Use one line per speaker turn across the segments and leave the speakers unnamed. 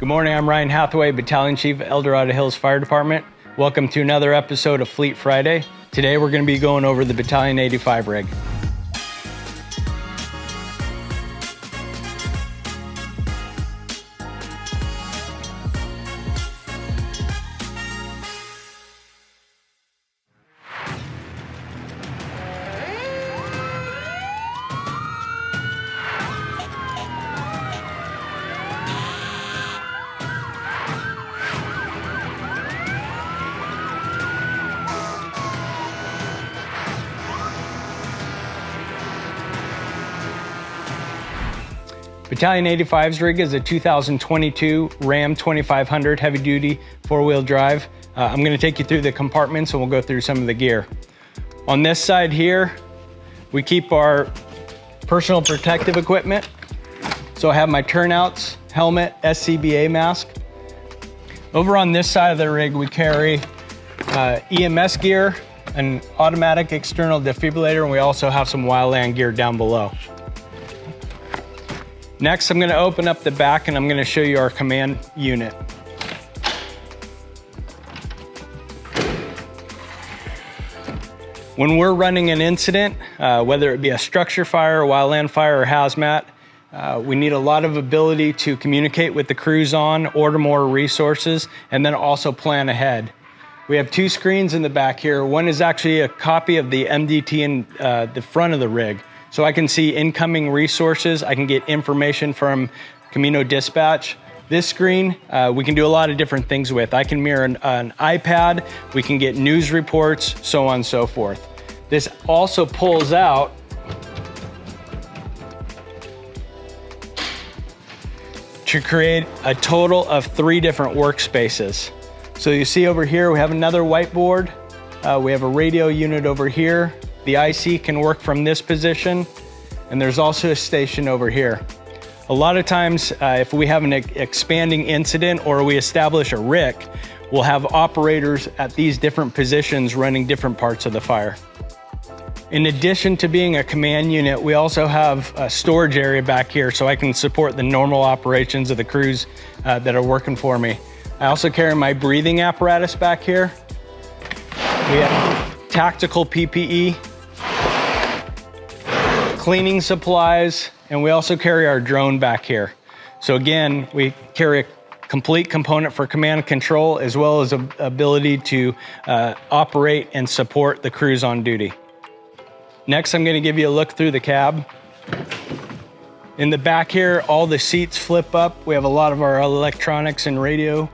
Good morning, I'm Ryan Hathaway, Battalion Chief, El Dorado Hills Fire Department. Welcome to another episode of Fleet Friday. Today we're going to be going over the Battalion 85 rig. Battalion 85's rig is a 2022 Ram 2500 heavy-duty four-wheel drive. I'm going to take you through the compartments and we'll go through some of the gear. On this side here, we keep our personal protective equipment. So I have my turnouts, helmet, SCBA mask. Over on this side of the rig, we carry EMS gear, an automatic external defibrillator, and we also have some wildland gear down below. Next, I'm going to open up the back and I'm going to show you our command unit. When we're running an incident, whether it be a structure fire, wildland fire, or hazmat, we need a lot of ability to communicate with the crews on, order more resources, and then also plan ahead. We have two screens in the back here. One is actually a copy of the MDT in the front of the rig. So I can see incoming resources. I can get information from Camino Dispatch. This screen, we can do a lot of different things with. I can mirror an iPad. We can get news reports, so on and so forth. This also pulls out to create a total of 3 different workspaces. So you see over here, we have another whiteboard. We have a radio unit over here. The IC can work from this position, and there's also a station over here. A lot of times, if we have an expanding incident or we establish a RIC, we'll have operators at these different positions running different parts of the fire. In addition to being a command unit, we also have a storage area back here so I can support the normal operations of the crews that are working for me. I also carry my breathing apparatus back here. We have tactical PPE, cleaning supplies, and we also carry our drone back here. So again, we carry a complete component for command and control, as well as an ability to operate and support the crews on duty. Next, I'm going to give you a look through the cab. In the back here, all the seats flip up. We have a lot of our electronics and radio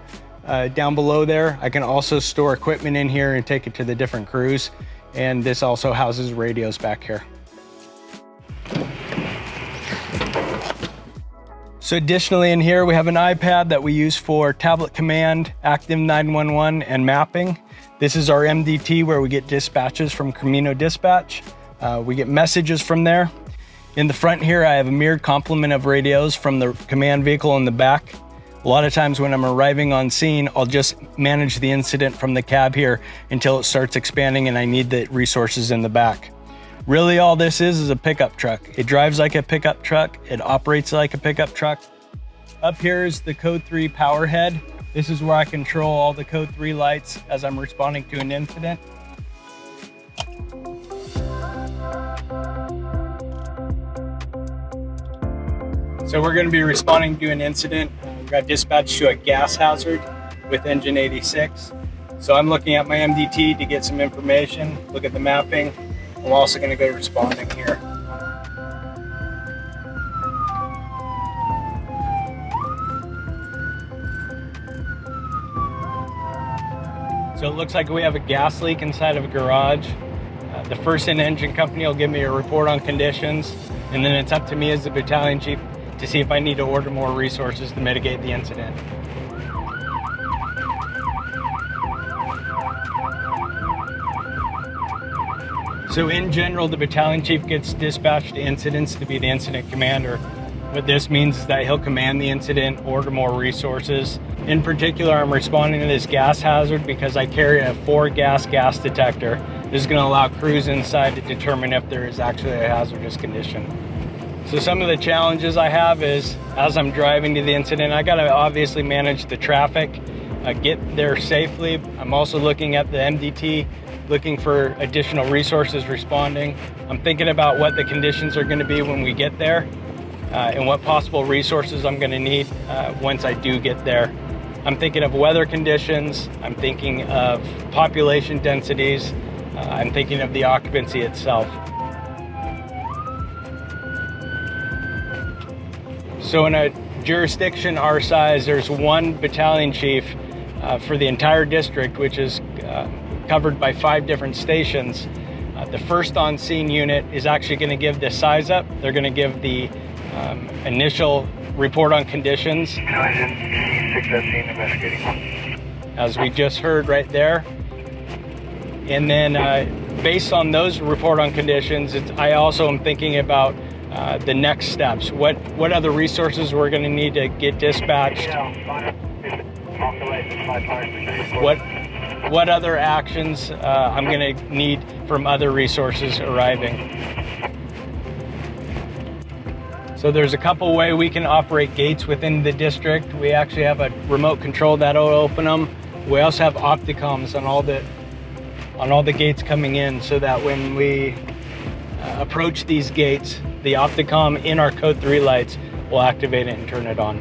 down below there. I can also store equipment in here and take it to the different crews. And this also houses radios back here. So additionally in here, we have an iPad that we use for tablet command, active 911, and mapping. This is our MDT where we get dispatches from Camino Dispatch. We get messages from there. In the front here, I have a mirrored complement of radios from the command vehicle in the back. A lot of times when I'm arriving on scene, I'll just manage the incident from the cab here until it starts expanding and I need the resources in the back. Really all this is a pickup truck. It drives like a pickup truck. It operates like a pickup truck. Up here is the Code 3 power head. This is where I control all the Code 3 lights as I'm responding to an incident. So we're going to be responding to an incident. We got dispatched to a gas hazard with engine 86. So I'm looking at my MDT to get some information, look at the mapping. I'm also going to go responding here. So it looks like we have a gas leak inside of a garage. The first in engine company will give me a report on conditions, and then it's up to me as the battalion chief to see if I need to order more resources to mitigate the incident. So in general, the battalion chief gets dispatched to incidents to be the incident commander. What this means is that he'll command the incident, order more resources. In particular, I'm responding to this gas hazard because I carry a 4-gas detector. This is going to allow crews inside to determine if there is actually a hazardous condition. So some of the challenges I have is, as I'm driving to the incident, I gotta obviously manage the traffic, get there safely. I'm also looking at the MDT, looking for additional resources responding. I'm thinking about what the conditions are gonna be when we get there, and what possible resources I'm gonna need once I do get there. I'm thinking of weather conditions, I'm thinking of population densities, I'm thinking of the occupancy itself. So in a jurisdiction our size, there's one battalion chief for the entire district, which is covered by 5 different stations. The first on-scene unit is actually going to give the size up. They're going to give the initial report on conditions, as we just heard right there. And then based on those report on conditions, I also am thinking about the next steps. What other resources we're going to need to get dispatched. What other actions I'm going to need from other resources arriving. So there's a couple ways we can operate gates within the district. We actually have a remote control that'll open them. We also have opticoms on all the gates coming in, so that when we approach these gates, the opticom in our code 3 lights will activate it and turn it on.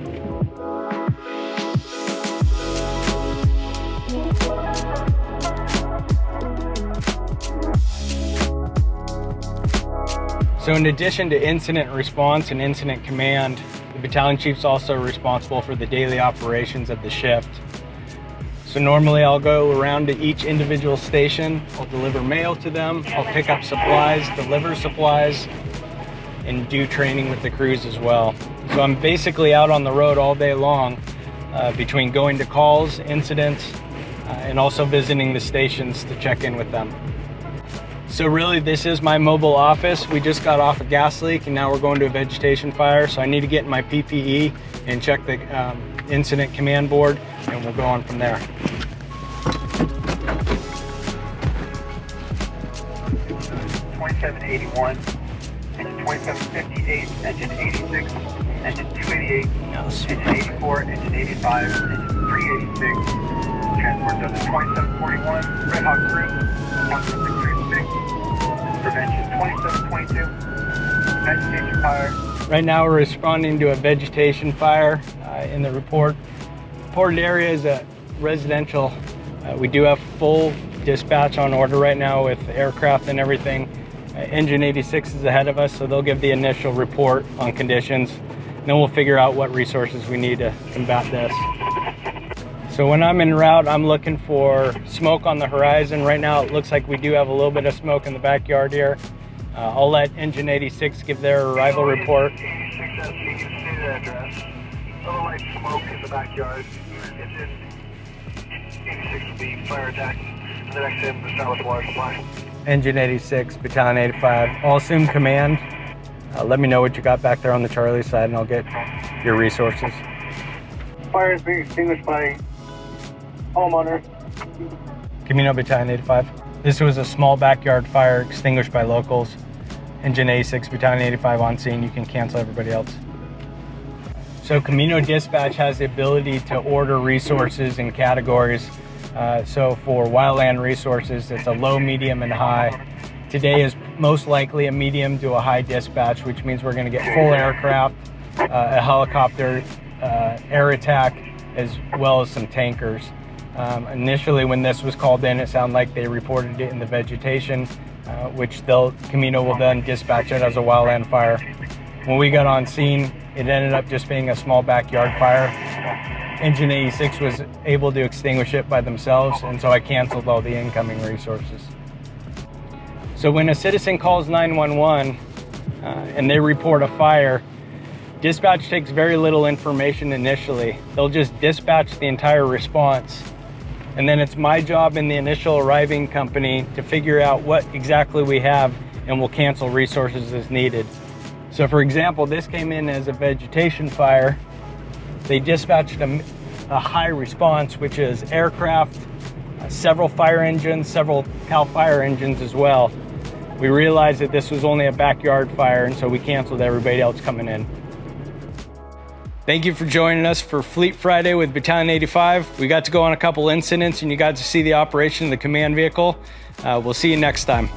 So in addition to incident response and incident command, the battalion chief's also responsible for the daily operations of the shift. So normally I'll go around to each individual station, I'll deliver mail to them, I'll pick up supplies, deliver supplies, and do training with the crews as well. So I'm basically out on the road all day long, between going to calls, incidents, and also visiting the stations to check in with them. So really, this is my mobile office. We just got off a gas leak and now we're going to a vegetation fire. So I need to get in my PPE and check the incident command board, and we'll go on from there.
.2781, engine 2758, engine 86, engine 288, engine 84, engine 85, engine 386, transport does 2741, Red Hawk crew, 1636, prevention 2722, vegetation fire.
Right now we're responding to a vegetation fire in the reported area is a residential. We do have full dispatch on order right now with aircraft and everything. Engine 86 is ahead of us, so they'll give the initial report on conditions. Then we'll figure out what resources we need to combat this. So when I'm en route, I'm looking for smoke on the horizon. Right now it looks like we do have a little bit of smoke in the backyard here. I'll let Engine 86 give their arrival report.
86 address. Little light smoke in the backyard. Engine 86 will be fire attack. And the next time, the start with water supply.
Engine 86, Battalion 85. I'll assume command. Let me know what you got back there on the Charlie side and I'll get your resources.
Fire is being extinguished by homeowner.
Camino Battalion 85. This was a small backyard fire extinguished by locals. Engine 86, Battalion 85 on scene. You can cancel everybody else. So Camino Dispatch has the ability to order resources in categories. So for wildland resources, it's a low, medium, and high. Today is most likely a medium to a high dispatch, which means we're going to get full aircraft, a helicopter, air attack, as well as some tankers. Initially, when this was called in, it sounded like they reported it in the vegetation, which Camino will then dispatch it as a wildland fire. When we got on scene, it ended up just being a small backyard fire. Engine 86 was able to extinguish it by themselves, and so I canceled all the incoming resources. So when a citizen calls 911 and they report a fire, dispatch takes very little information initially. They'll just dispatch the entire response. And then it's my job in the initial arriving company to figure out what exactly we have, and we'll cancel resources as needed. So for example, this came in as a vegetation fire. They dispatched a high response, which is aircraft, several fire engines, several CAL FIRE engines as well. we realized that this was only a backyard fire, and so we canceled everybody else coming in. Thank you for joining us for Fleet Friday with Battalion 85. We got to go on a couple incidents and you got to see the operation of the command vehicle. We'll see you next time.